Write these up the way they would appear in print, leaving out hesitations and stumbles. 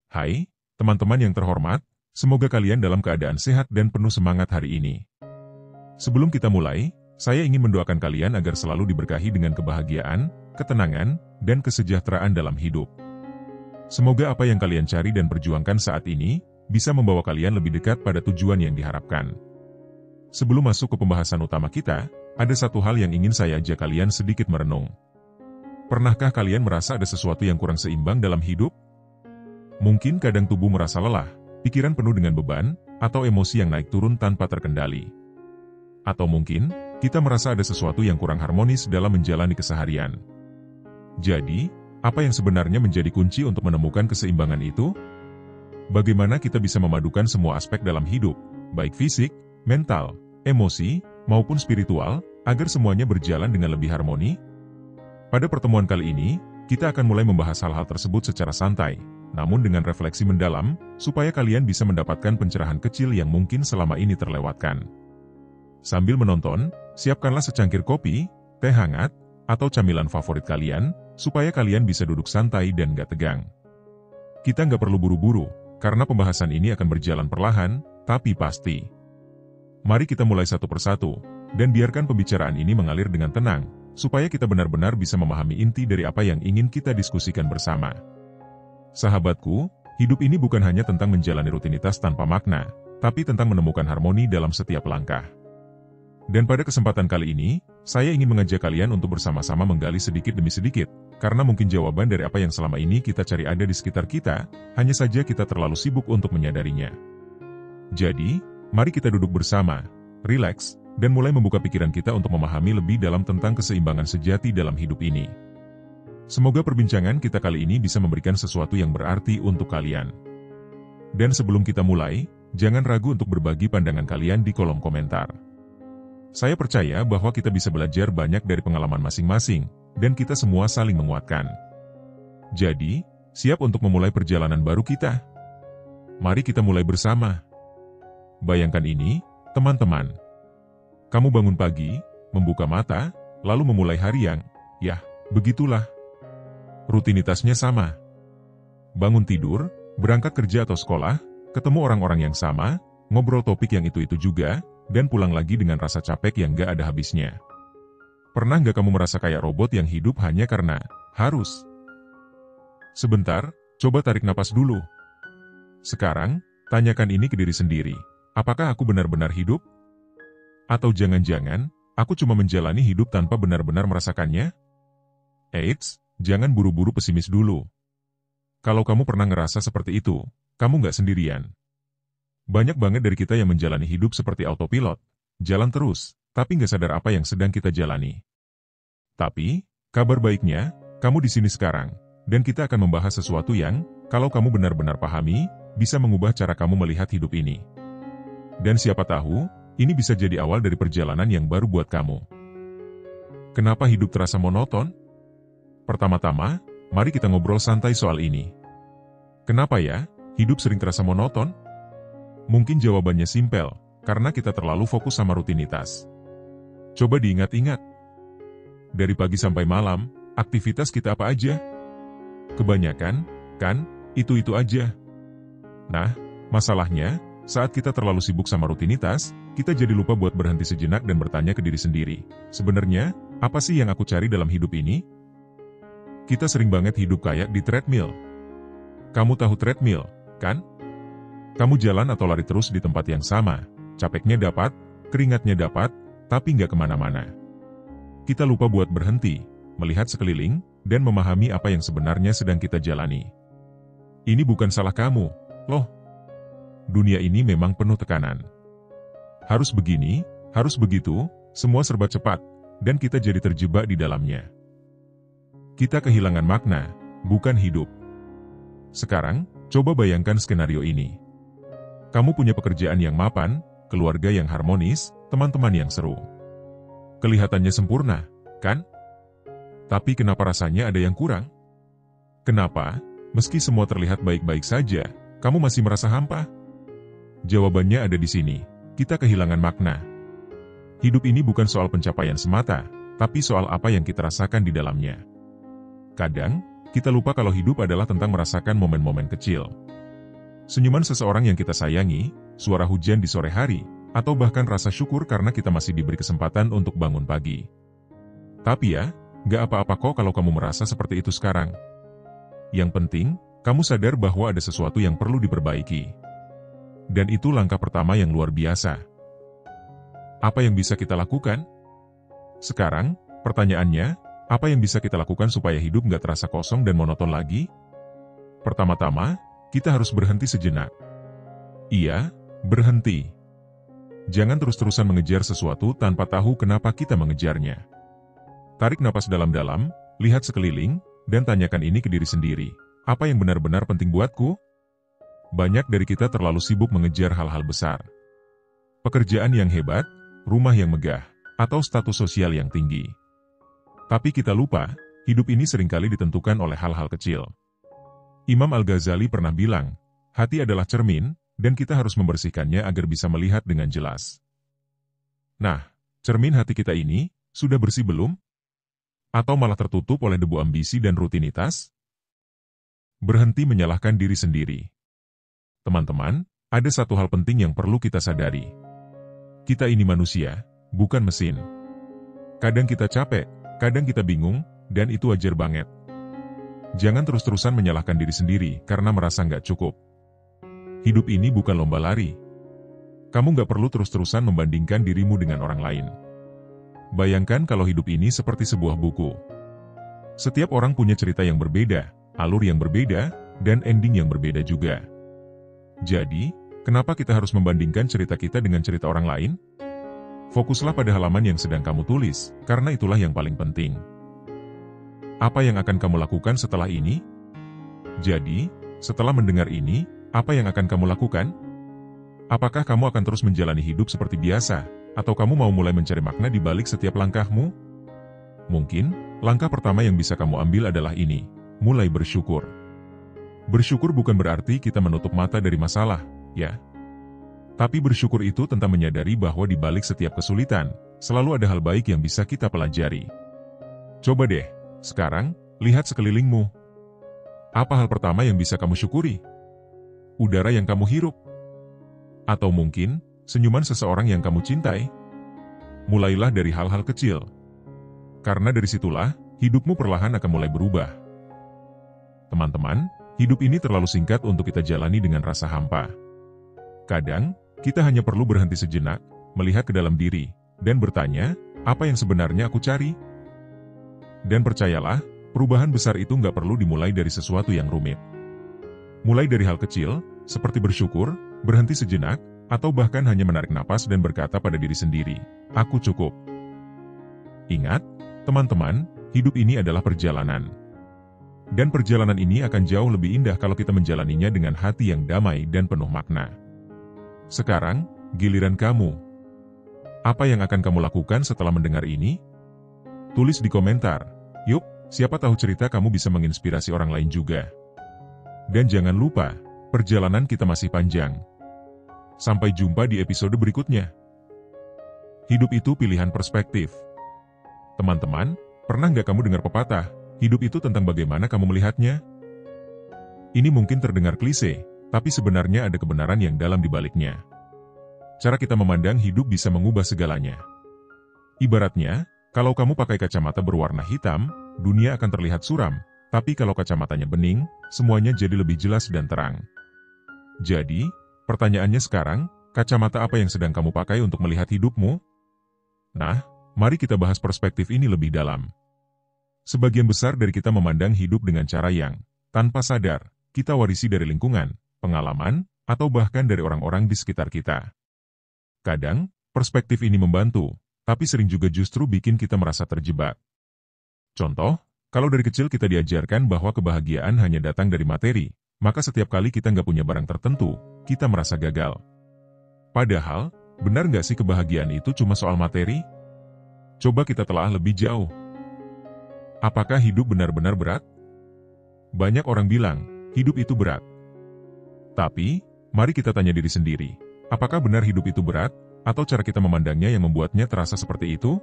Hai, teman-teman yang terhormat, semoga kalian dalam keadaan sehat dan penuh semangat hari ini. Sebelum kita mulai, saya ingin mendoakan kalian agar selalu diberkahi dengan kebahagiaan, ketenangan, dan kesejahteraan dalam hidup. Semoga apa yang kalian cari dan perjuangkan saat ini, bisa membawa kalian lebih dekat pada tujuan yang diharapkan. Sebelum masuk ke pembahasan utama kita, ada satu hal yang ingin saya ajak kalian sedikit merenung. Pernahkah kalian merasa ada sesuatu yang kurang seimbang dalam hidup? Mungkin kadang tubuh merasa lelah, pikiran penuh dengan beban, atau emosi yang naik turun tanpa terkendali. Atau mungkin, kita merasa ada sesuatu yang kurang harmonis dalam menjalani keseharian. Jadi, apa yang sebenarnya menjadi kunci untuk menemukan keseimbangan itu? Bagaimana kita bisa memadukan semua aspek dalam hidup, baik fisik, mental, emosi, maupun spiritual, agar semuanya berjalan dengan lebih harmoni? Pada pertemuan kali ini, kita akan mulai membahas hal-hal tersebut secara santai, namun dengan refleksi mendalam, supaya kalian bisa mendapatkan pencerahan kecil yang mungkin selama ini terlewatkan. Sambil menonton, siapkanlah secangkir kopi, teh hangat, atau camilan favorit kalian, supaya kalian bisa duduk santai dan gak tegang. Kita nggak perlu buru-buru, karena pembahasan ini akan berjalan perlahan, tapi pasti. Mari kita mulai satu persatu, dan biarkan pembicaraan ini mengalir dengan tenang, supaya kita benar-benar bisa memahami inti dari apa yang ingin kita diskusikan bersama. Sahabatku, hidup ini bukan hanya tentang menjalani rutinitas tanpa makna, tapi tentang menemukan harmoni dalam setiap langkah. Dan pada kesempatan kali ini, saya ingin mengajak kalian untuk bersama-sama menggali sedikit demi sedikit, karena mungkin jawaban dari apa yang selama ini kita cari ada di sekitar kita, hanya saja kita terlalu sibuk untuk menyadarinya. Jadi, mari kita duduk bersama, rileks, dan mulai membuka pikiran kita untuk memahami lebih dalam tentang keseimbangan sejati dalam hidup ini. Semoga perbincangan kita kali ini bisa memberikan sesuatu yang berarti untuk kalian. Dan sebelum kita mulai, jangan ragu untuk berbagi pandangan kalian di kolom komentar. Saya percaya bahwa kita bisa belajar banyak dari pengalaman masing-masing, dan kita semua saling menguatkan. Jadi, siap untuk memulai perjalanan baru kita? Mari kita mulai bersama. Bayangkan ini, teman-teman. Kamu bangun pagi, membuka mata, lalu memulai hari yang, begitulah. Rutinitasnya sama. Bangun tidur, berangkat kerja atau sekolah, ketemu orang-orang yang sama, ngobrol topik yang itu-itu juga, dan pulang lagi dengan rasa capek yang gak ada habisnya. Pernah gak kamu merasa kayak robot yang hidup hanya karena harus? Sebentar, coba tarik napas dulu. Sekarang, tanyakan ini ke diri sendiri. Apakah aku benar-benar hidup? Atau jangan-jangan, aku cuma menjalani hidup tanpa benar-benar merasakannya? Eits, jangan buru-buru pesimis dulu. Kalau kamu pernah ngerasa seperti itu, kamu nggak sendirian. Banyak banget dari kita yang menjalani hidup seperti autopilot, jalan terus, tapi nggak sadar apa yang sedang kita jalani. Tapi, kabar baiknya, kamu di sini sekarang, dan kita akan membahas sesuatu yang, kalau kamu benar-benar pahami, bisa mengubah cara kamu melihat hidup ini. Dan siapa tahu, ini bisa jadi awal dari perjalanan yang baru buat kamu. Kenapa hidup terasa monoton? Pertama-tama, mari kita ngobrol santai soal ini. Kenapa ya, hidup sering terasa monoton? Mungkin jawabannya simpel, karena kita terlalu fokus sama rutinitas. Coba diingat-ingat. Dari pagi sampai malam, aktivitas kita apa aja? Kebanyakan, kan, itu-itu aja. Nah, masalahnya, saat kita terlalu sibuk sama rutinitas, kita jadi lupa buat berhenti sejenak dan bertanya ke diri sendiri. Sebenarnya, apa sih yang aku cari dalam hidup ini? Kita sering banget hidup kayak di treadmill. Kamu tahu treadmill, kan? Kamu jalan atau lari terus di tempat yang sama. Capeknya dapat, keringatnya dapat, tapi nggak kemana-mana. Kita lupa buat berhenti, melihat sekeliling, dan memahami apa yang sebenarnya sedang kita jalani. Ini bukan salah kamu, loh. Dunia ini memang penuh tekanan. Harus begini, harus begitu, semua serba cepat, dan kita jadi terjebak di dalamnya. Kita kehilangan makna, bukan hidup. Sekarang, coba bayangkan skenario ini. Kamu punya pekerjaan yang mapan, keluarga yang harmonis, teman-teman yang seru. Kelihatannya sempurna, kan? Tapi kenapa rasanya ada yang kurang? Kenapa, meski semua terlihat baik-baik saja, kamu masih merasa hampa? Jawabannya ada di sini. Kita kehilangan makna. Hidup ini bukan soal pencapaian semata, tapi soal apa yang kita rasakan di dalamnya. Kadang, kita lupa kalau hidup adalah tentang merasakan momen-momen kecil. Senyuman seseorang yang kita sayangi, suara hujan di sore hari, atau bahkan rasa syukur karena kita masih diberi kesempatan untuk bangun pagi. Tapi ya, gak apa-apa kok kalau kamu merasa seperti itu sekarang. Yang penting, kamu sadar bahwa ada sesuatu yang perlu diperbaiki. Dan itu langkah pertama yang luar biasa. Apa yang bisa kita lakukan? Sekarang, pertanyaannya, apa yang bisa kita lakukan supaya hidup gak terasa kosong dan monoton lagi? Pertama-tama, kita harus berhenti sejenak. Iya, berhenti. Jangan terus-terusan mengejar sesuatu tanpa tahu kenapa kita mengejarnya. Tarik napas dalam-dalam, lihat sekeliling, dan tanyakan ini ke diri sendiri. Apa yang benar-benar penting buatku? Banyak dari kita terlalu sibuk mengejar hal-hal besar. Pekerjaan yang hebat, rumah yang megah, atau status sosial yang tinggi. Tapi kita lupa, hidup ini seringkali ditentukan oleh hal-hal kecil. Imam Al-Ghazali pernah bilang, hati adalah cermin, dan kita harus membersihkannya agar bisa melihat dengan jelas. Nah, cermin hati kita ini, sudah bersih belum? Atau malah tertutup oleh debu ambisi dan rutinitas? Berhenti menyalahkan diri sendiri. Teman-teman, ada satu hal penting yang perlu kita sadari. Kita ini manusia, bukan mesin. Kadang kita capek, kadang kita bingung, dan itu wajar banget. Jangan terus-terusan menyalahkan diri sendiri karena merasa nggak cukup. Hidup ini bukan lomba lari. Kamu nggak perlu terus-terusan membandingkan dirimu dengan orang lain. Bayangkan kalau hidup ini seperti sebuah buku. Setiap orang punya cerita yang berbeda, alur yang berbeda, dan ending yang berbeda juga. Jadi, kenapa kita harus membandingkan cerita kita dengan cerita orang lain? Fokuslah pada halaman yang sedang kamu tulis, karena itulah yang paling penting. Apa yang akan kamu lakukan setelah ini? Jadi, setelah mendengar ini, apa yang akan kamu lakukan? Apakah kamu akan terus menjalani hidup seperti biasa, atau kamu mau mulai mencari makna di balik setiap langkahmu? Mungkin, langkah pertama yang bisa kamu ambil adalah ini, mulai bersyukur. Bersyukur bukan berarti kita menutup mata dari masalah, ya. Tapi bersyukur itu tentang menyadari bahwa di balik setiap kesulitan, selalu ada hal baik yang bisa kita pelajari. Coba deh, sekarang, lihat sekelilingmu. Apa hal pertama yang bisa kamu syukuri? Udara yang kamu hirup? Atau mungkin, senyuman seseorang yang kamu cintai? Mulailah dari hal-hal kecil. Karena dari situlah, hidupmu perlahan akan mulai berubah. Teman-teman, hidup ini terlalu singkat untuk kita jalani dengan rasa hampa. Kadang, kita hanya perlu berhenti sejenak, melihat ke dalam diri, dan bertanya, apa yang sebenarnya aku cari? Dan percayalah, perubahan besar itu nggak perlu dimulai dari sesuatu yang rumit. Mulai dari hal kecil, seperti bersyukur, berhenti sejenak, atau bahkan hanya menarik napas dan berkata pada diri sendiri, aku cukup. Ingat, teman-teman, hidup ini adalah perjalanan. Dan perjalanan ini akan jauh lebih indah kalau kita menjalaninya dengan hati yang damai dan penuh makna. Sekarang, giliran kamu. Apa yang akan kamu lakukan setelah mendengar ini? Tulis di komentar. Yuk, siapa tahu cerita kamu bisa menginspirasi orang lain juga. Dan jangan lupa, perjalanan kita masih panjang. Sampai jumpa di episode berikutnya. Hidup itu pilihan perspektif. Teman-teman, pernah nggak kamu dengar pepatah, hidup itu tentang bagaimana kamu melihatnya? Ini mungkin terdengar klise, tapi sebenarnya ada kebenaran yang dalam di baliknya. Cara kita memandang hidup bisa mengubah segalanya. Ibaratnya, kalau kamu pakai kacamata berwarna hitam, dunia akan terlihat suram, tapi kalau kacamatanya bening, semuanya jadi lebih jelas dan terang. Jadi, pertanyaannya sekarang, kacamata apa yang sedang kamu pakai untuk melihat hidupmu? Nah, mari kita bahas perspektif ini lebih dalam. Sebagian besar dari kita memandang hidup dengan cara yang, tanpa sadar, kita warisi dari lingkungan, pengalaman, atau bahkan dari orang-orang di sekitar kita. Kadang, perspektif ini membantu, tapi sering juga justru bikin kita merasa terjebak. Contoh, kalau dari kecil kita diajarkan bahwa kebahagiaan hanya datang dari materi, maka setiap kali kita nggak punya barang tertentu, kita merasa gagal. Padahal, benar nggak sih kebahagiaan itu cuma soal materi? Coba kita telah lebih jauh. Apakah hidup benar-benar berat? Banyak orang bilang, hidup itu berat. Tapi, mari kita tanya diri sendiri, apakah benar hidup itu berat? Atau cara kita memandangnya yang membuatnya terasa seperti itu?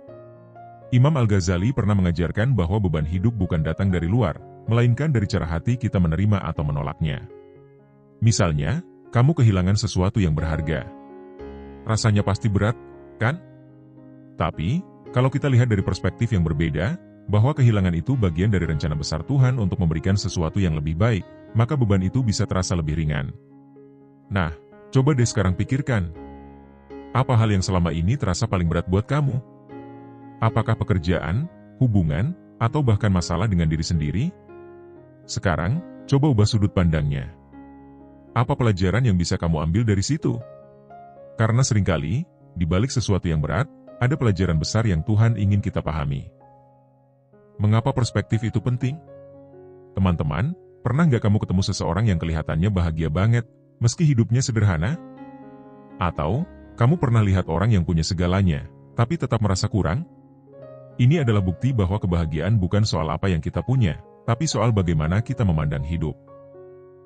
Imam Al-Ghazali pernah mengajarkan bahwa beban hidup bukan datang dari luar, melainkan dari cara hati kita menerima atau menolaknya. Misalnya, kamu kehilangan sesuatu yang berharga. Rasanya pasti berat, kan? Tapi, kalau kita lihat dari perspektif yang berbeda, bahwa kehilangan itu bagian dari rencana besar Tuhan untuk memberikan sesuatu yang lebih baik, maka beban itu bisa terasa lebih ringan. Nah, coba deh sekarang pikirkan. Apa hal yang selama ini terasa paling berat buat kamu? Apakah pekerjaan, hubungan, atau bahkan masalah dengan diri sendiri? Sekarang, coba ubah sudut pandangnya. Apa pelajaran yang bisa kamu ambil dari situ? Karena seringkali, di balik sesuatu yang berat, ada pelajaran besar yang Tuhan ingin kita pahami. Mengapa perspektif itu penting? Teman-teman, pernah nggak kamu ketemu seseorang yang kelihatannya bahagia banget, meski hidupnya sederhana? Atau, kamu pernah lihat orang yang punya segalanya, tapi tetap merasa kurang? Ini adalah bukti bahwa kebahagiaan bukan soal apa yang kita punya, tapi soal bagaimana kita memandang hidup.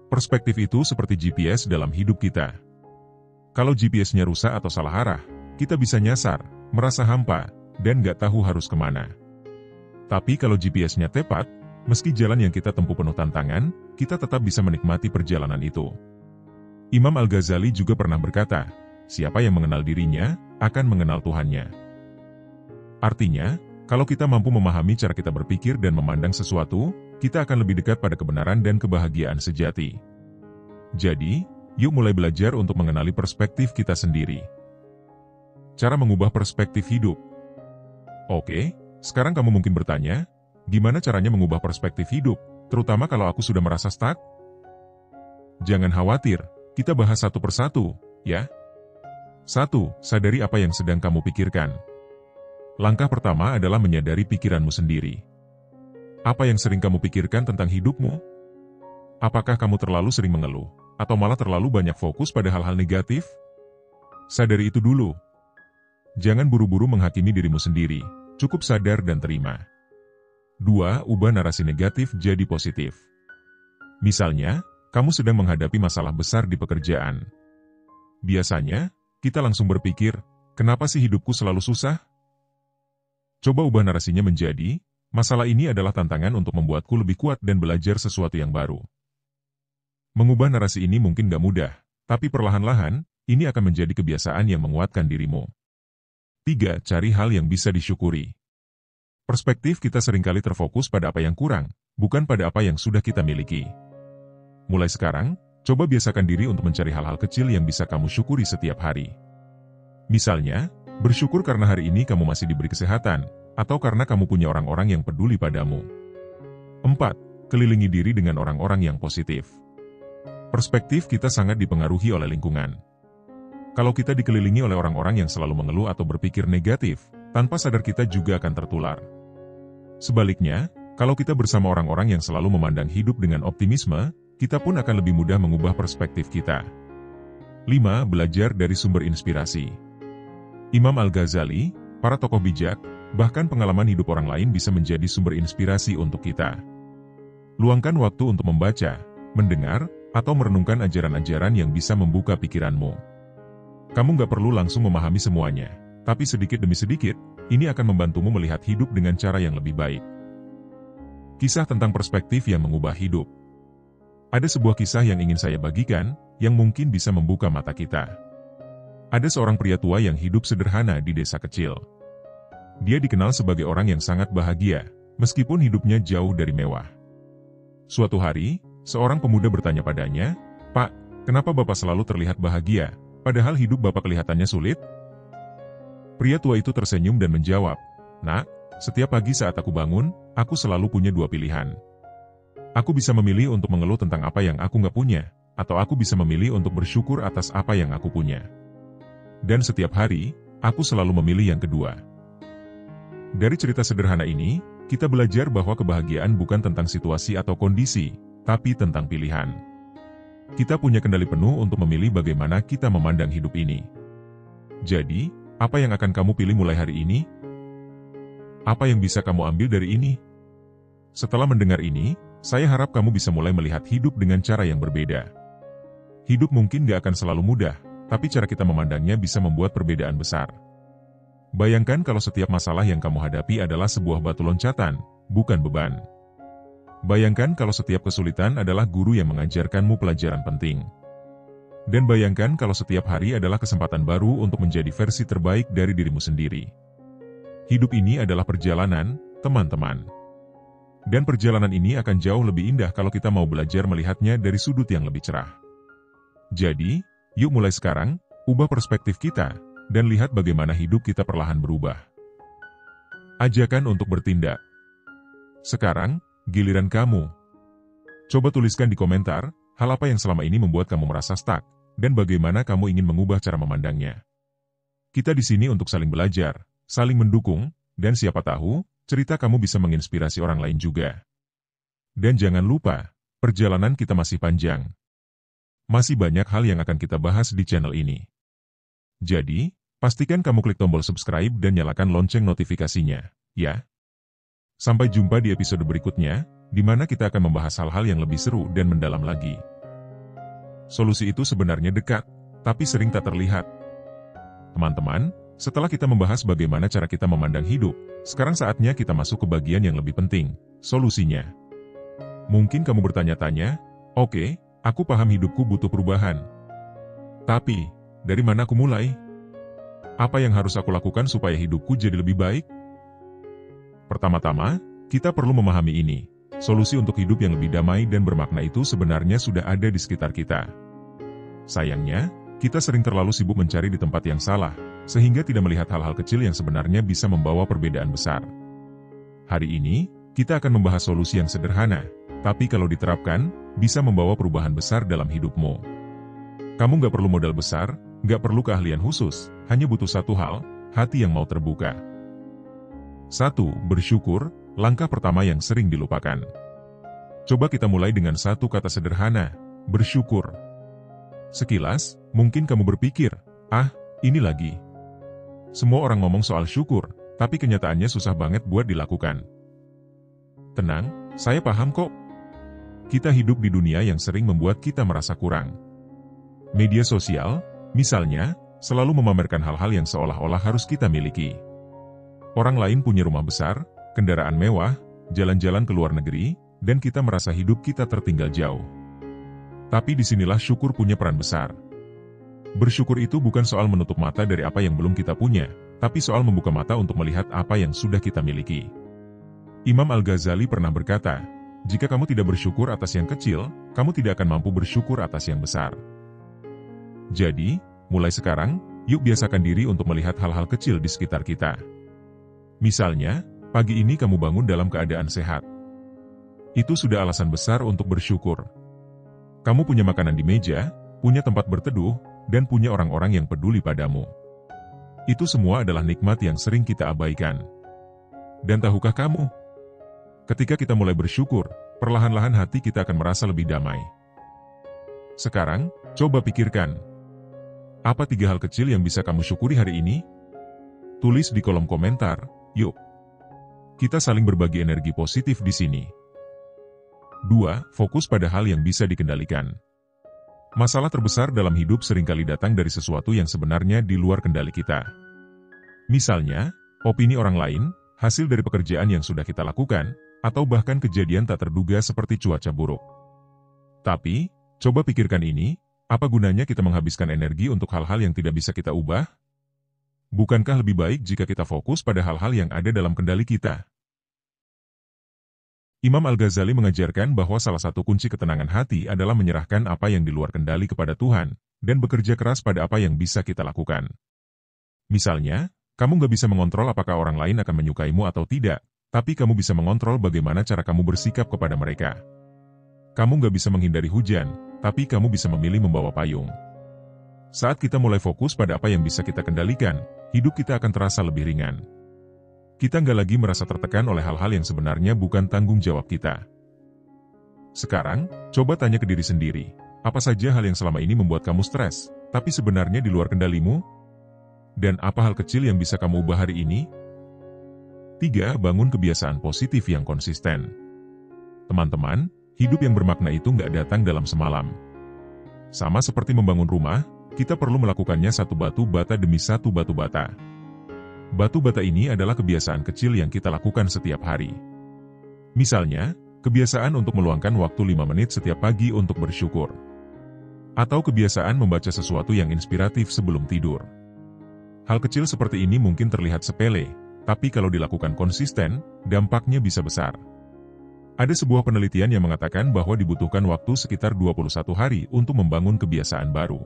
Perspektif itu seperti GPS dalam hidup kita. Kalau GPS-nya rusak atau salah arah, kita bisa nyasar, merasa hampa, dan nggak tahu harus kemana. Tapi kalau GPS-nya tepat, meski jalan yang kita tempuh penuh tantangan, kita tetap bisa menikmati perjalanan itu. Imam Al-Ghazali juga pernah berkata, siapa yang mengenal dirinya, akan mengenal Tuhannya. Artinya, kalau kita mampu memahami cara kita berpikir dan memandang sesuatu, kita akan lebih dekat pada kebenaran dan kebahagiaan sejati. Jadi, yuk mulai belajar untuk mengenali perspektif kita sendiri. Cara mengubah perspektif hidup. Oke, sekarang kamu mungkin bertanya, gimana caranya mengubah perspektif hidup, terutama kalau aku sudah merasa stuck? Jangan khawatir, kita bahas satu persatu, ya. 1. Sadari apa yang sedang kamu pikirkan. Langkah pertama adalah menyadari pikiranmu sendiri. Apa yang sering kamu pikirkan tentang hidupmu? Apakah kamu terlalu sering mengeluh, atau malah terlalu banyak fokus pada hal-hal negatif? Sadari itu dulu. Jangan buru-buru menghakimi dirimu sendiri, cukup sadar dan terima. 2. Ubah narasi negatif jadi positif. Misalnya, kamu sedang menghadapi masalah besar di pekerjaan. Biasanya, kita langsung berpikir, kenapa sih hidupku selalu susah? Coba ubah narasinya menjadi, masalah ini adalah tantangan untuk membuatku lebih kuat dan belajar sesuatu yang baru. Mengubah narasi ini mungkin gak mudah, tapi perlahan-lahan, ini akan menjadi kebiasaan yang menguatkan dirimu. 3. Cari hal yang bisa disyukuri. Perspektif kita seringkali terfokus pada apa yang kurang, bukan pada apa yang sudah kita miliki. Mulai sekarang, coba biasakan diri untuk mencari hal-hal kecil yang bisa kamu syukuri setiap hari. Misalnya, bersyukur karena hari ini kamu masih diberi kesehatan, atau karena kamu punya orang-orang yang peduli padamu. 4. Kelilingi diri dengan orang-orang yang positif. Perspektif kita sangat dipengaruhi oleh lingkungan. Kalau kita dikelilingi oleh orang-orang yang selalu mengeluh atau berpikir negatif, tanpa sadar kita juga akan tertular. Sebaliknya, kalau kita bersama orang-orang yang selalu memandang hidup dengan optimisme, kita pun akan lebih mudah mengubah perspektif kita. 5. Belajar dari sumber inspirasi. Imam Al-Ghazali, para tokoh bijak, bahkan pengalaman hidup orang lain bisa menjadi sumber inspirasi untuk kita. Luangkan waktu untuk membaca, mendengar, atau merenungkan ajaran-ajaran yang bisa membuka pikiranmu. Kamu nggak perlu langsung memahami semuanya, tapi sedikit demi sedikit, ini akan membantumu melihat hidup dengan cara yang lebih baik. Kisah tentang perspektif yang mengubah hidup. Ada sebuah kisah yang ingin saya bagikan, yang mungkin bisa membuka mata kita. Ada seorang pria tua yang hidup sederhana di desa kecil. Dia dikenal sebagai orang yang sangat bahagia, meskipun hidupnya jauh dari mewah. Suatu hari, seorang pemuda bertanya padanya, "Pak, kenapa Bapak selalu terlihat bahagia, padahal hidup Bapak kelihatannya sulit?" Pria tua itu tersenyum dan menjawab, "Nak, setiap pagi saat aku bangun, aku selalu punya dua pilihan. Aku bisa memilih untuk mengeluh tentang apa yang aku nggak punya, atau aku bisa memilih untuk bersyukur atas apa yang aku punya. Dan setiap hari, aku selalu memilih yang kedua." Dari cerita sederhana ini, kita belajar bahwa kebahagiaan bukan tentang situasi atau kondisi, tapi tentang pilihan. Kita punya kendali penuh untuk memilih bagaimana kita memandang hidup ini. Jadi, apa yang akan kamu pilih mulai hari ini? Apa yang bisa kamu ambil dari ini? Setelah mendengar ini, saya harap kamu bisa mulai melihat hidup dengan cara yang berbeda. Hidup mungkin gak akan selalu mudah, tapi cara kita memandangnya bisa membuat perbedaan besar. Bayangkan kalau setiap masalah yang kamu hadapi adalah sebuah batu loncatan, bukan beban. Bayangkan kalau setiap kesulitan adalah guru yang mengajarkanmu pelajaran penting. Dan bayangkan kalau setiap hari adalah kesempatan baru untuk menjadi versi terbaik dari dirimu sendiri. Hidup ini adalah perjalanan, teman-teman. Dan perjalanan ini akan jauh lebih indah kalau kita mau belajar melihatnya dari sudut yang lebih cerah. Jadi, yuk mulai sekarang, ubah perspektif kita, dan lihat bagaimana hidup kita perlahan berubah. Ajakan untuk bertindak. Sekarang, giliran kamu. Coba tuliskan di komentar, hal apa yang selama ini membuat kamu merasa stuck, dan bagaimana kamu ingin mengubah cara memandangnya. Kita di sini untuk saling belajar, saling mendukung, dan siapa tahu, cerita kamu bisa menginspirasi orang lain juga. Dan jangan lupa, perjalanan kita masih panjang. Masih banyak hal yang akan kita bahas di channel ini. Jadi, pastikan kamu klik tombol subscribe dan nyalakan lonceng notifikasinya, ya. Sampai jumpa di episode berikutnya, di mana kita akan membahas hal-hal yang lebih seru dan mendalam lagi. Solusi itu sebenarnya dekat, tapi sering tak terlihat. Teman-teman, setelah kita membahas bagaimana cara kita memandang hidup, sekarang saatnya kita masuk ke bagian yang lebih penting, solusinya. Mungkin kamu bertanya-tanya, oke, aku paham hidupku butuh perubahan. Tapi, dari mana aku mulai? Apa yang harus aku lakukan supaya hidupku jadi lebih baik? Pertama-tama, kita perlu memahami ini. Solusi untuk hidup yang lebih damai dan bermakna itu sebenarnya sudah ada di sekitar kita. Sayangnya, kita sering terlalu sibuk mencari di tempat yang salah, sehingga tidak melihat hal-hal kecil yang sebenarnya bisa membawa perbedaan besar. Hari ini, kita akan membahas solusi yang sederhana, tapi kalau diterapkan, bisa membawa perubahan besar dalam hidupmu. Kamu nggak perlu modal besar, nggak perlu keahlian khusus, hanya butuh satu hal, hati yang mau terbuka. 1. Bersyukur, langkah pertama yang sering dilupakan. Coba kita mulai dengan satu kata sederhana, bersyukur. Sekilas, mungkin kamu berpikir, ini lagi. Semua orang ngomong soal syukur, tapi kenyataannya susah banget buat dilakukan. Tenang, saya paham kok. Kita hidup di dunia yang sering membuat kita merasa kurang. Media sosial, misalnya, selalu memamerkan hal-hal yang seolah-olah harus kita miliki. Orang lain punya rumah besar, kendaraan mewah, jalan-jalan ke luar negeri, dan kita merasa hidup kita tertinggal jauh. Tapi disinilah syukur punya peran besar. Bersyukur itu bukan soal menutup mata dari apa yang belum kita punya, tapi soal membuka mata untuk melihat apa yang sudah kita miliki. Imam Al-Ghazali pernah berkata, jika kamu tidak bersyukur atas yang kecil, kamu tidak akan mampu bersyukur atas yang besar. Jadi, mulai sekarang, yuk biasakan diri untuk melihat hal-hal kecil di sekitar kita. Misalnya, pagi ini kamu bangun dalam keadaan sehat. Itu sudah alasan besar untuk bersyukur. Kamu punya makanan di meja, punya tempat berteduh, dan punya orang-orang yang peduli padamu. Itu semua adalah nikmat yang sering kita abaikan. Dan tahukah kamu? Ketika kita mulai bersyukur, perlahan-lahan hati kita akan merasa lebih damai. Sekarang, coba pikirkan. Apa 3 hal kecil yang bisa kamu syukuri hari ini? Tulis di kolom komentar. Yuk, kita saling berbagi energi positif di sini. 2. Fokus pada hal yang bisa dikendalikan. Masalah terbesar dalam hidup seringkali datang dari sesuatu yang sebenarnya di luar kendali kita. Misalnya, opini orang lain, hasil dari pekerjaan yang sudah kita lakukan, atau bahkan kejadian tak terduga seperti cuaca buruk. Tapi, coba pikirkan ini, apa gunanya kita menghabiskan energi untuk hal-hal yang tidak bisa kita ubah? Bukankah lebih baik jika kita fokus pada hal-hal yang ada dalam kendali kita? Imam Al-Ghazali mengajarkan bahwa salah satu kunci ketenangan hati adalah menyerahkan apa yang di luar kendali kepada Tuhan, dan bekerja keras pada apa yang bisa kita lakukan. Misalnya, kamu nggak bisa mengontrol apakah orang lain akan menyukaimu atau tidak, tapi kamu bisa mengontrol bagaimana cara kamu bersikap kepada mereka. Kamu nggak bisa menghindari hujan, tapi kamu bisa memilih membawa payung. Saat kita mulai fokus pada apa yang bisa kita kendalikan, hidup kita akan terasa lebih ringan. Kita nggak lagi merasa tertekan oleh hal-hal yang sebenarnya bukan tanggung jawab kita. Sekarang, coba tanya ke diri sendiri, apa saja hal yang selama ini membuat kamu stres, tapi sebenarnya di luar kendalimu? Dan apa hal kecil yang bisa kamu ubah hari ini? 3. Bangun kebiasaan positif yang konsisten. Teman-teman, hidup yang bermakna itu nggak datang dalam semalam. Sama seperti membangun rumah, kita perlu melakukannya satu batu bata demi satu batu bata. Batu bata ini adalah kebiasaan kecil yang kita lakukan setiap hari. Misalnya, kebiasaan untuk meluangkan waktu 5 menit setiap pagi untuk bersyukur. Atau kebiasaan membaca sesuatu yang inspiratif sebelum tidur. Hal kecil seperti ini mungkin terlihat sepele, tapi kalau dilakukan konsisten, dampaknya bisa besar. Ada sebuah penelitian yang mengatakan bahwa dibutuhkan waktu sekitar 21 hari untuk membangun kebiasaan baru.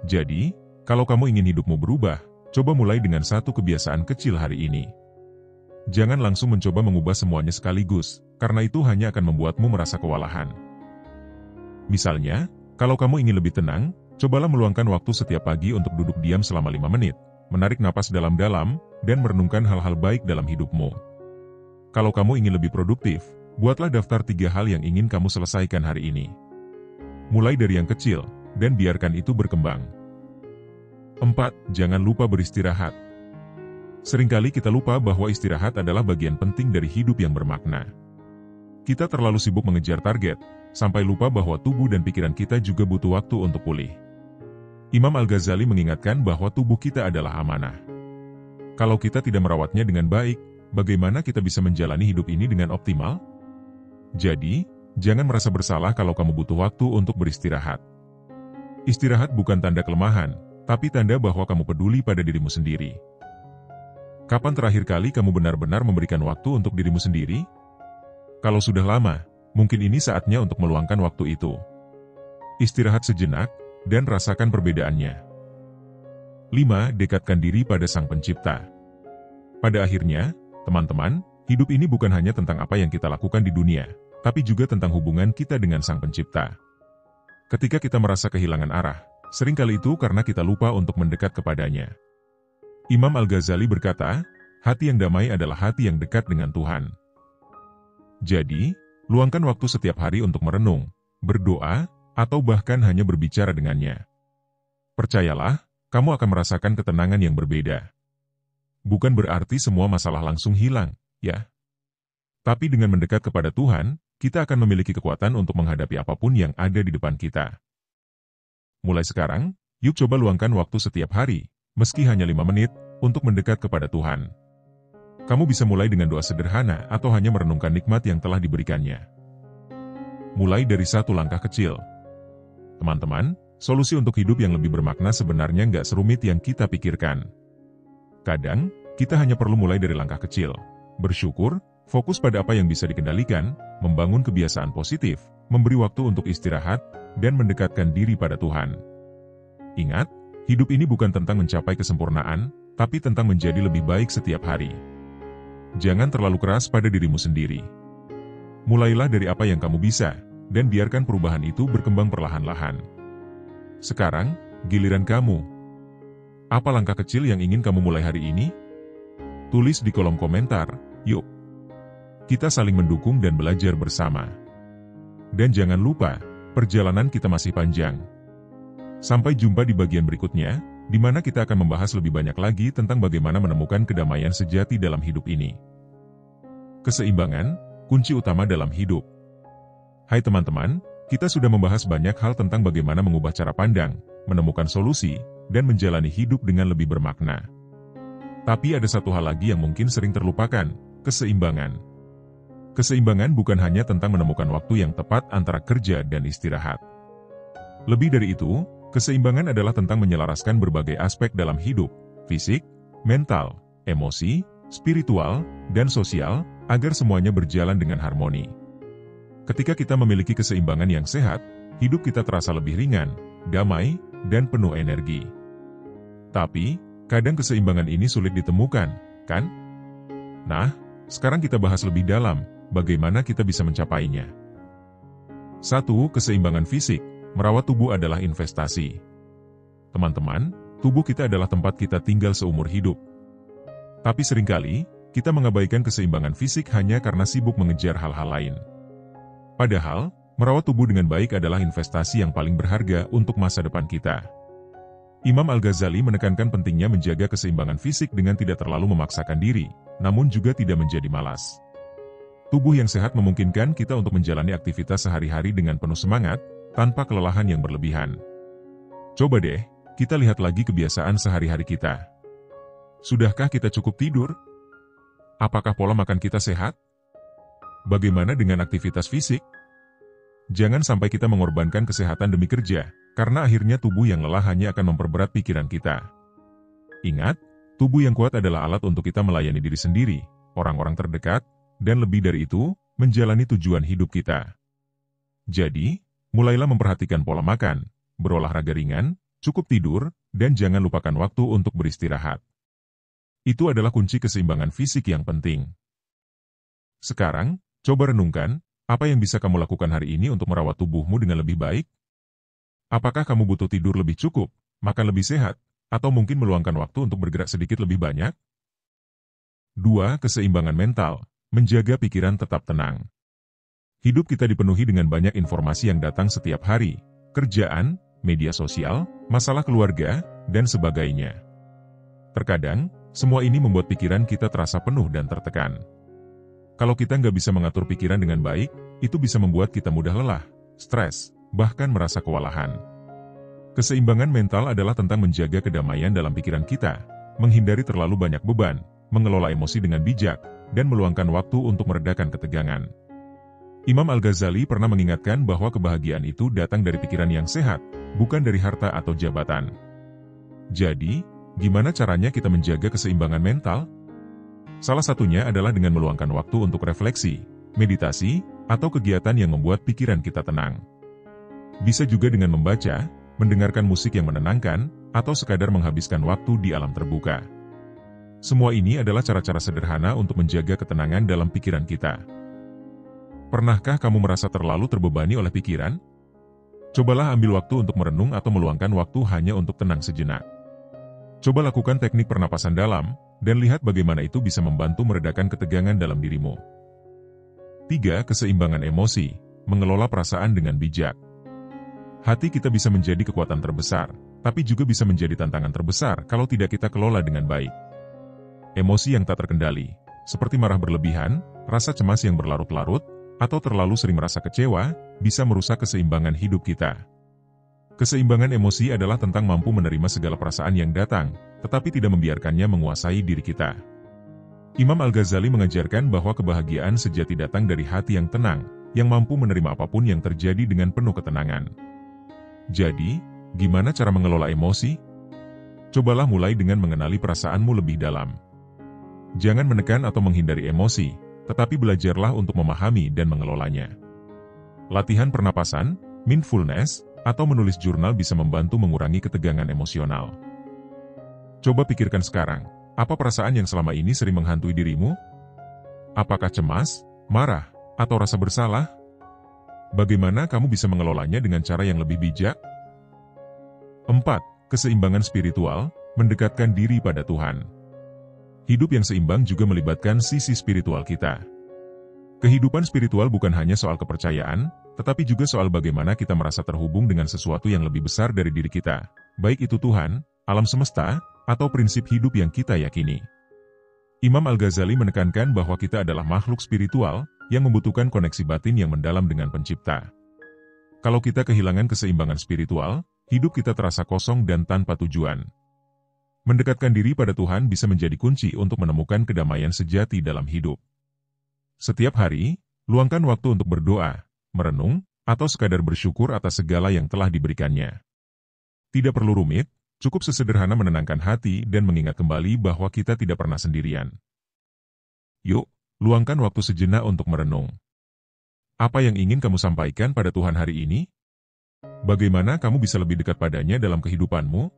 Jadi, kalau kamu ingin hidupmu berubah, coba mulai dengan satu kebiasaan kecil hari ini. Jangan langsung mencoba mengubah semuanya sekaligus, karena itu hanya akan membuatmu merasa kewalahan. Misalnya, kalau kamu ingin lebih tenang, cobalah meluangkan waktu setiap pagi untuk duduk diam selama 5 menit, menarik napas dalam-dalam, dan merenungkan hal-hal baik dalam hidupmu. Kalau kamu ingin lebih produktif, buatlah daftar 3 hal yang ingin kamu selesaikan hari ini. Mulai dari yang kecil, dan biarkan itu berkembang. 4. Jangan lupa beristirahat. Seringkali kita lupa bahwa istirahat adalah bagian penting dari hidup yang bermakna. Kita terlalu sibuk mengejar target, sampai lupa bahwa tubuh dan pikiran kita juga butuh waktu untuk pulih. Imam Al-Ghazali mengingatkan bahwa tubuh kita adalah amanah. Kalau kita tidak merawatnya dengan baik, bagaimana kita bisa menjalani hidup ini dengan optimal? Jadi, jangan merasa bersalah kalau kamu butuh waktu untuk beristirahat. Istirahat bukan tanda kelemahan, tapi tanda bahwa kamu peduli pada dirimu sendiri. Kapan terakhir kali kamu benar-benar memberikan waktu untuk dirimu sendiri? Kalau sudah lama, mungkin ini saatnya untuk meluangkan waktu itu. Istirahat sejenak, dan rasakan perbedaannya. 5. Dekatkan diri pada Sang Pencipta. Pada akhirnya, teman-teman, hidup ini bukan hanya tentang apa yang kita lakukan di dunia, tapi juga tentang hubungan kita dengan Sang Pencipta. Ketika kita merasa kehilangan arah, seringkali itu karena kita lupa untuk mendekat kepadanya. Imam Al-Ghazali berkata, hati yang damai adalah hati yang dekat dengan Tuhan. Jadi, luangkan waktu setiap hari untuk merenung, berdoa, atau bahkan hanya berbicara dengannya. Percayalah, kamu akan merasakan ketenangan yang berbeda. Bukan berarti semua masalah langsung hilang, ya. Tapi dengan mendekat kepada Tuhan, kita akan memiliki kekuatan untuk menghadapi apapun yang ada di depan kita. Mulai sekarang, yuk coba luangkan waktu setiap hari, meski hanya 5 menit, untuk mendekat kepada Tuhan. Kamu bisa mulai dengan doa sederhana atau hanya merenungkan nikmat yang telah diberikannya. Mulai dari satu langkah kecil. Teman-teman, solusi untuk hidup yang lebih bermakna sebenarnya nggak serumit yang kita pikirkan. Kadang, kita hanya perlu mulai dari langkah kecil. Bersyukur, fokus pada apa yang bisa dikendalikan, membangun kebiasaan positif, memberi waktu untuk istirahat, dan mendekatkan diri pada Tuhan. Ingat, hidup ini bukan tentang mencapai kesempurnaan, tapi tentang menjadi lebih baik setiap hari. Jangan terlalu keras pada dirimu sendiri. Mulailah dari apa yang kamu bisa, dan biarkan perubahan itu berkembang perlahan-lahan. Sekarang, giliran kamu. Apa langkah kecil yang ingin kamu mulai hari ini? Tulis di kolom komentar, yuk. Kita saling mendukung dan belajar bersama. Dan jangan lupa, perjalanan kita masih panjang. Sampai jumpa di bagian berikutnya, di mana kita akan membahas lebih banyak lagi tentang bagaimana menemukan kedamaian sejati dalam hidup ini. Keseimbangan, kunci utama dalam hidup. Hai teman-teman, kita sudah membahas banyak hal tentang bagaimana mengubah cara pandang, menemukan solusi, dan menjalani hidup dengan lebih bermakna. Tapi ada satu hal lagi yang mungkin sering terlupakan, keseimbangan. Keseimbangan bukan hanya tentang menemukan waktu yang tepat antara kerja dan istirahat. Lebih dari itu, keseimbangan adalah tentang menyelaraskan berbagai aspek dalam hidup, fisik, mental, emosi, spiritual, dan sosial, agar semuanya berjalan dengan harmoni. Ketika kita memiliki keseimbangan yang sehat, hidup kita terasa lebih ringan, damai, dan penuh energi. Tapi, kadang keseimbangan ini sulit ditemukan, kan? Nah, sekarang kita bahas lebih dalam, bagaimana kita bisa mencapainya. 1. Keseimbangan fisik. Merawat tubuh adalah investasi. Teman-teman, tubuh kita adalah tempat kita tinggal seumur hidup. Tapi seringkali, kita mengabaikan keseimbangan fisik hanya karena sibuk mengejar hal-hal lain. Padahal, merawat tubuh dengan baik adalah investasi yang paling berharga untuk masa depan kita. Imam Al-Ghazali menekankan pentingnya menjaga keseimbangan fisik dengan tidak terlalu memaksakan diri, namun juga tidak menjadi malas. Tubuh yang sehat memungkinkan kita untuk menjalani aktivitas sehari-hari dengan penuh semangat, tanpa kelelahan yang berlebihan. Coba deh, kita lihat lagi kebiasaan sehari-hari kita. Sudahkah kita cukup tidur? Apakah pola makan kita sehat? Bagaimana dengan aktivitas fisik? Jangan sampai kita mengorbankan kesehatan demi kerja, karena akhirnya tubuh yang lelah hanya akan memperberat pikiran kita. Ingat, tubuh yang kuat adalah alat untuk kita melayani diri sendiri, orang-orang terdekat, dan lebih dari itu, menjalani tujuan hidup kita. Jadi, mulailah memperhatikan pola makan, berolahraga ringan, cukup tidur, dan jangan lupakan waktu untuk beristirahat. Itu adalah kunci keseimbangan fisik yang penting. Sekarang, coba renungkan, apa yang bisa kamu lakukan hari ini untuk merawat tubuhmu dengan lebih baik? Apakah kamu butuh tidur lebih cukup, makan lebih sehat, atau mungkin meluangkan waktu untuk bergerak sedikit lebih banyak? 2. Keseimbangan mental, menjaga pikiran tetap tenang. Hidup kita dipenuhi dengan banyak informasi yang datang setiap hari, kerjaan, media sosial, masalah keluarga, dan sebagainya. Terkadang, semua ini membuat pikiran kita terasa penuh dan tertekan. Kalau kita nggak bisa mengatur pikiran dengan baik, itu bisa membuat kita mudah lelah, stres, bahkan merasa kewalahan. Keseimbangan mental adalah tentang menjaga kedamaian dalam pikiran kita, menghindari terlalu banyak beban, mengelola emosi dengan bijak, dan meluangkan waktu untuk meredakan ketegangan. Imam Al-Ghazali pernah mengingatkan bahwa kebahagiaan itu datang dari pikiran yang sehat, bukan dari harta atau jabatan. Jadi, gimana caranya kita menjaga keseimbangan mental? Salah satunya adalah dengan meluangkan waktu untuk refleksi, meditasi, atau kegiatan yang membuat pikiran kita tenang. Bisa juga dengan membaca, mendengarkan musik yang menenangkan, atau sekadar menghabiskan waktu di alam terbuka. Semua ini adalah cara-cara sederhana untuk menjaga ketenangan dalam pikiran kita. Pernahkah kamu merasa terlalu terbebani oleh pikiran? Cobalah ambil waktu untuk merenung atau meluangkan waktu hanya untuk tenang sejenak. Coba lakukan teknik pernapasan dalam, dan lihat bagaimana itu bisa membantu meredakan ketegangan dalam dirimu. 3. Keseimbangan emosi, mengelola perasaan dengan bijak. Hati kita bisa menjadi kekuatan terbesar, tapi juga bisa menjadi tantangan terbesar kalau tidak kita kelola dengan baik. Emosi yang tak terkendali, seperti marah berlebihan, rasa cemas yang berlarut-larut, atau terlalu sering merasa kecewa, bisa merusak keseimbangan hidup kita. Keseimbangan emosi adalah tentang mampu menerima segala perasaan yang datang, tetapi tidak membiarkannya menguasai diri kita. Imam Al-Ghazali mengajarkan bahwa kebahagiaan sejati datang dari hati yang tenang, yang mampu menerima apapun yang terjadi dengan penuh ketenangan. Jadi, gimana cara mengelola emosi? Cobalah mulai dengan mengenali perasaanmu lebih dalam. Jangan menekan atau menghindari emosi, tetapi belajarlah untuk memahami dan mengelolanya. Latihan pernapasan, mindfulness, atau menulis jurnal bisa membantu mengurangi ketegangan emosional. Coba pikirkan sekarang, apa perasaan yang selama ini sering menghantui dirimu? Apakah cemas, marah, atau rasa bersalah? Bagaimana kamu bisa mengelolanya dengan cara yang lebih bijak? 4. Keseimbangan spiritual, mendekatkan diri pada Tuhan. Hidup yang seimbang juga melibatkan sisi spiritual kita. Kehidupan spiritual bukan hanya soal kepercayaan, tetapi juga soal bagaimana kita merasa terhubung dengan sesuatu yang lebih besar dari diri kita, baik itu Tuhan, alam semesta, atau prinsip hidup yang kita yakini. Imam Al-Ghazali menekankan bahwa kita adalah makhluk spiritual yang membutuhkan koneksi batin yang mendalam dengan Pencipta. Kalau kita kehilangan keseimbangan spiritual, hidup kita terasa kosong dan tanpa tujuan. Mendekatkan diri pada Tuhan bisa menjadi kunci untuk menemukan kedamaian sejati dalam hidup. Setiap hari, luangkan waktu untuk berdoa, merenung, atau sekadar bersyukur atas segala yang telah diberikannya. Tidak perlu rumit, cukup sesederhana menenangkan hati dan mengingat kembali bahwa kita tidak pernah sendirian. Yuk, luangkan waktu sejenak untuk merenung. Apa yang ingin kamu sampaikan pada Tuhan hari ini? Bagaimana kamu bisa lebih dekat padanya dalam kehidupanmu?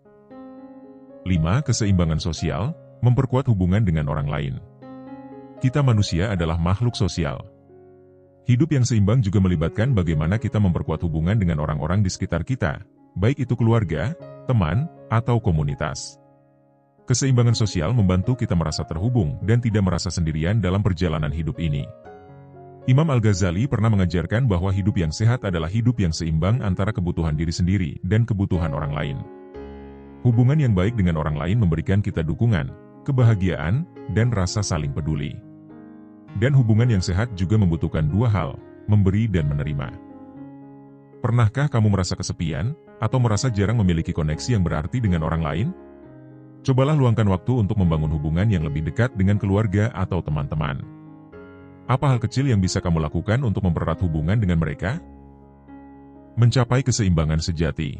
5. Keseimbangan sosial, memperkuat hubungan dengan orang lain. Kita manusia adalah makhluk sosial. Hidup yang seimbang juga melibatkan bagaimana kita memperkuat hubungan dengan orang-orang di sekitar kita, baik itu keluarga, teman, atau komunitas. Keseimbangan sosial membantu kita merasa terhubung dan tidak merasa sendirian dalam perjalanan hidup ini. Imam Al-Ghazali pernah mengajarkan bahwa hidup yang sehat adalah hidup yang seimbang antara kebutuhan diri sendiri dan kebutuhan orang lain. Hubungan yang baik dengan orang lain memberikan kita dukungan, kebahagiaan, dan rasa saling peduli. Dan hubungan yang sehat juga membutuhkan dua hal, memberi dan menerima. Pernahkah kamu merasa kesepian, atau merasa jarang memiliki koneksi yang berarti dengan orang lain? Cobalah luangkan waktu untuk membangun hubungan yang lebih dekat dengan keluarga atau teman-teman. Apa hal kecil yang bisa kamu lakukan untuk mempererat hubungan dengan mereka? Mencapai keseimbangan sejati.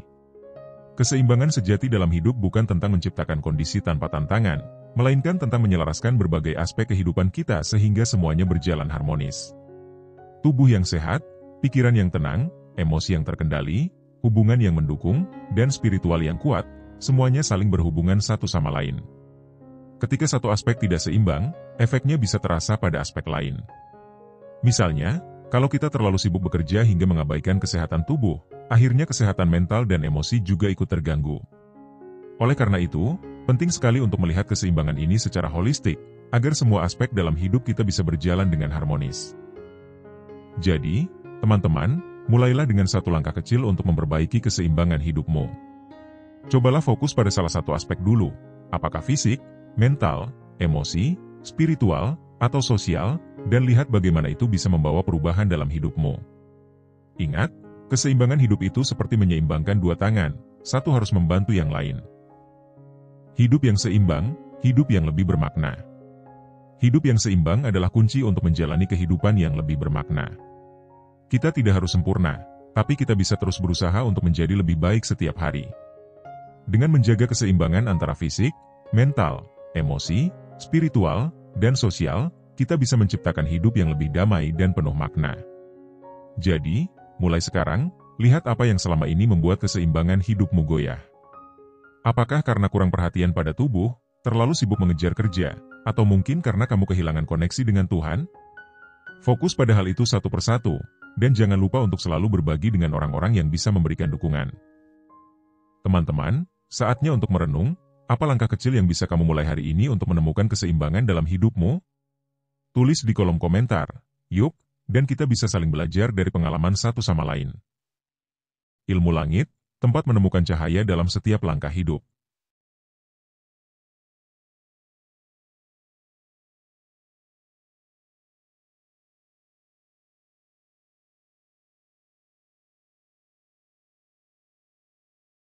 Keseimbangan sejati dalam hidup bukan tentang menciptakan kondisi tanpa tantangan, melainkan tentang menyelaraskan berbagai aspek kehidupan kita sehingga semuanya berjalan harmonis. Tubuh yang sehat, pikiran yang tenang, emosi yang terkendali, hubungan yang mendukung, dan spiritual yang kuat, semuanya saling berhubungan satu sama lain. Ketika satu aspek tidak seimbang, efeknya bisa terasa pada aspek lain. Misalnya, kalau kita terlalu sibuk bekerja hingga mengabaikan kesehatan tubuh, akhirnya kesehatan mental dan emosi juga ikut terganggu. Oleh karena itu, penting sekali untuk melihat keseimbangan ini secara holistik, agar semua aspek dalam hidup kita bisa berjalan dengan harmonis. Jadi, teman-teman, mulailah dengan satu langkah kecil untuk memperbaiki keseimbangan hidupmu. Cobalah fokus pada salah satu aspek dulu, apakah fisik, mental, emosi, spiritual, atau sosial, dan lihat bagaimana itu bisa membawa perubahan dalam hidupmu. Ingat, keseimbangan hidup itu seperti menyeimbangkan dua tangan, satu harus membantu yang lain. Hidup yang seimbang, hidup yang lebih bermakna. Hidup yang seimbang adalah kunci untuk menjalani kehidupan yang lebih bermakna. Kita tidak harus sempurna, tapi kita bisa terus berusaha untuk menjadi lebih baik setiap hari. Dengan menjaga keseimbangan antara fisik, mental, emosi, spiritual, dan sosial, kita bisa menciptakan hidup yang lebih damai dan penuh makna. Jadi, mulai sekarang, lihat apa yang selama ini membuat keseimbangan hidupmu goyah. Apakah karena kurang perhatian pada tubuh, terlalu sibuk mengejar kerja, atau mungkin karena kamu kehilangan koneksi dengan Tuhan? Fokus pada hal itu satu persatu, dan jangan lupa untuk selalu berbagi dengan orang-orang yang bisa memberikan dukungan. Teman-teman, saatnya untuk merenung, apa langkah kecil yang bisa kamu mulai hari ini untuk menemukan keseimbangan dalam hidupmu? Tulis di kolom komentar, yuk, dan kita bisa saling belajar dari pengalaman satu sama lain. Ilmu Langit, tempat menemukan cahaya dalam setiap langkah hidup.